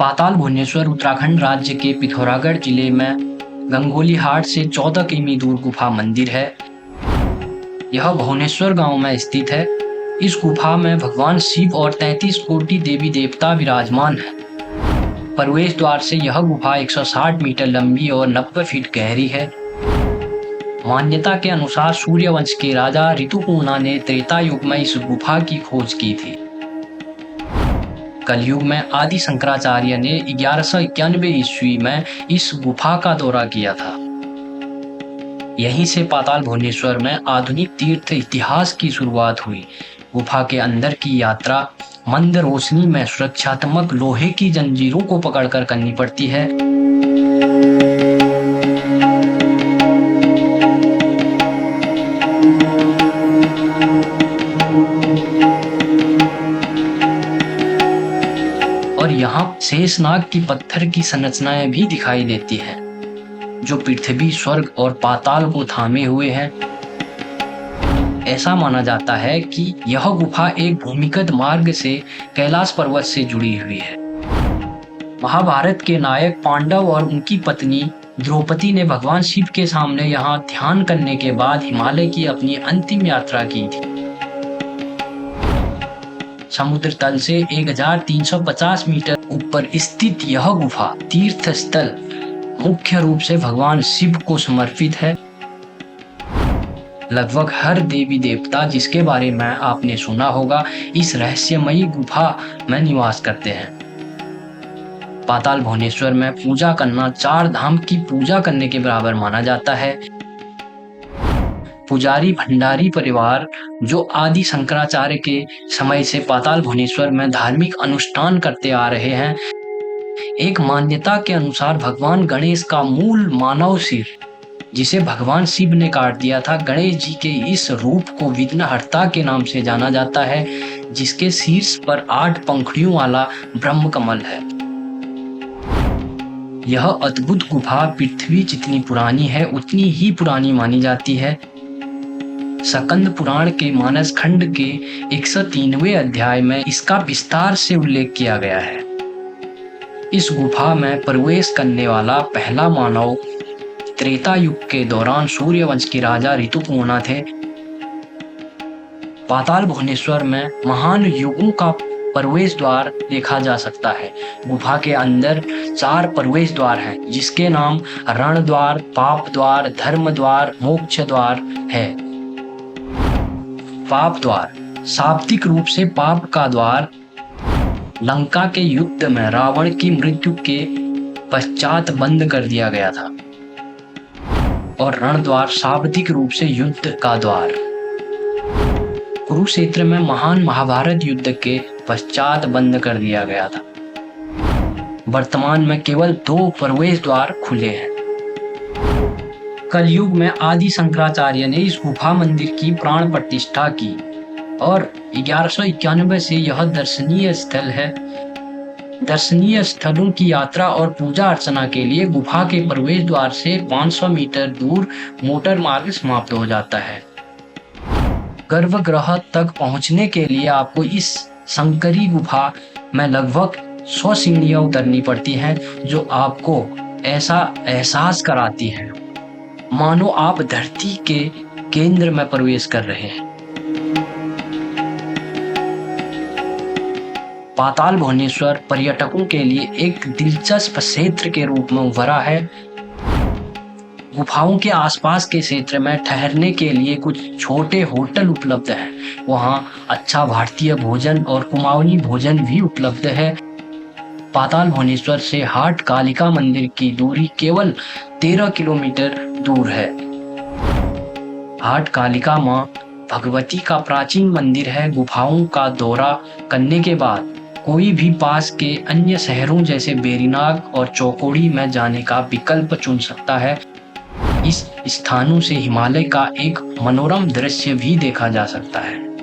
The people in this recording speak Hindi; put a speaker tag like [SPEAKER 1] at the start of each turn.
[SPEAKER 1] पाताल भुवनेश्वर उत्तराखंड राज्य के पिथौरागढ़ जिले में गंगोलीहाट से 14 किमी दूर गुफा मंदिर है। यह भुवनेश्वर गांव में स्थित है। इस गुफा में भगवान शिव और 33 कोटि देवी देवता विराजमान हैं। प्रवेश द्वार से यह गुफा 160 मीटर लंबी और 90 फीट गहरी है। मान्यता के अनुसार सूर्यवंश के राजा ऋतुपर्णा ने त्रेता युग में इस गुफा की खोज की थी। कलयुग में आदि शंकराचार्य ने 1191 ईस्वी में इस गुफा का दौरा किया था। यहीं से पाताल भुवनेश्वर में आधुनिक तीर्थ इतिहास की शुरुआत हुई। गुफा के अंदर की यात्रा मंद रोशनी में सुरक्षात्मक लोहे की जंजीरों को पकड़कर करनी पड़ती है। और यहाँ शेषनाग की पत्थर की संरचनाएं भी दिखाई देती हैं, जो पृथ्वी, स्वर्ग और पाताल को थामे हुए हैं। ऐसा माना जाता है कि यह गुफा एक भूमिगत मार्ग से कैलाश पर्वत से जुड़ी हुई है। महाभारत के नायक पांडव और उनकी पत्नी द्रौपदी ने भगवान शिव के सामने यहाँ ध्यान करने के बाद हिमालय की अपनी अंतिम यात्रा की थी। समुद्र तल से 1350 मीटर ऊपर स्थित यह गुफा तीर्थ स्थल मुख्य रूप से भगवान शिव को समर्पित है। लगभग हर देवी देवता जिसके बारे में आपने सुना होगा इस रहस्यमयी गुफा में निवास करते हैं। पाताल भुवनेश्वर में पूजा करना 4 धाम की पूजा करने के बराबर माना जाता है। पुजारी भंडारी परिवार जो आदि शंकराचार्य के समय से पाताल भुवनेश्वर में धार्मिक अनुष्ठान करते आ रहे हैं। एक मान्यता के अनुसार भगवान गणेश का मूल मानव सिर, जिसे भगवान शिव ने काट दिया था, गणेश जी के इस रूप को विघ्नहर्ता के नाम से जाना जाता है, जिसके शीर्ष पर 8 पंखुड़ियों वाला ब्रह्म कमल है। यह अद्भुत गुफा पृथ्वी जितनी पुरानी है उतनी ही पुरानी मानी जाती है। स्कंद पुराण के मानस खंड के 103वें अध्याय में इसका विस्तार से उल्लेख किया गया है। इस गुफा में प्रवेश करने वाला पहला मानव त्रेता युग के दौरान सूर्यवंश के राजा ऋतुपर्णा थे। पाताल भुवनेश्वर में महान युगों का प्रवेश द्वार देखा जा सकता है। गुफा के अंदर 4 प्रवेश द्वार हैं, जिसके नाम रण द्वार, पाप द्वार, धर्म द्वार, मोक्ष द्वार है। पाप द्वार शाब्दिक रूप से पाप का द्वार। लंका के युद्ध में रावण की मृत्यु के पश्चात बंद कर दिया गया था। और रण द्वार शाब्दिक रूप से युद्ध का द्वार। कुरुक्षेत्र में महान महाभारत युद्ध के पश्चात बंद कर दिया गया था। वर्तमान में केवल 2 प्रवेश द्वार खुले हैं। कलयुग में आदि शंकराचार्य ने इस गुफा मंदिर की प्राण प्रतिष्ठा की और 1191 से यह दर्शनीय स्थल है। दर्शनीय स्थलों की यात्रा और पूजा अर्चना के लिए गुफा के प्रवेश द्वार से 500 मीटर दूर मोटर मार्ग समाप्त हो जाता है। गर्भगृह तक पहुंचने के लिए आपको इस संकरी गुफा में लगभग 100 सीढ़ियां उतरनी पड़ती हैं, जो आपको ऐसा एहसास कराती हैं मानो आप धरती के केंद्र में प्रवेश कर रहे हैं। पाताल भुवनेश्वर पर्यटकों के लिए एक दिलचस्प क्षेत्र के रूप में उभरा है। गुफाओं के आसपास के क्षेत्र में ठहरने के लिए कुछ छोटे होटल उपलब्ध हैं। वहां अच्छा भारतीय भोजन और कुमाऊनी भोजन भी उपलब्ध है। पाताल भुवनेश्वर से हाट कालिका मंदिर की दूरी केवल 13 किलोमीटर दूर है। हाट कालिका मां भगवती का प्राचीन मंदिर है। गुफाओं का दौरा करने के बाद कोई भी पास के अन्य शहरों जैसे बेरीनाग और चौकोड़ी में जाने का विकल्प चुन सकता है। इस स्थानों से हिमालय का एक मनोरम दृश्य भी देखा जा सकता है।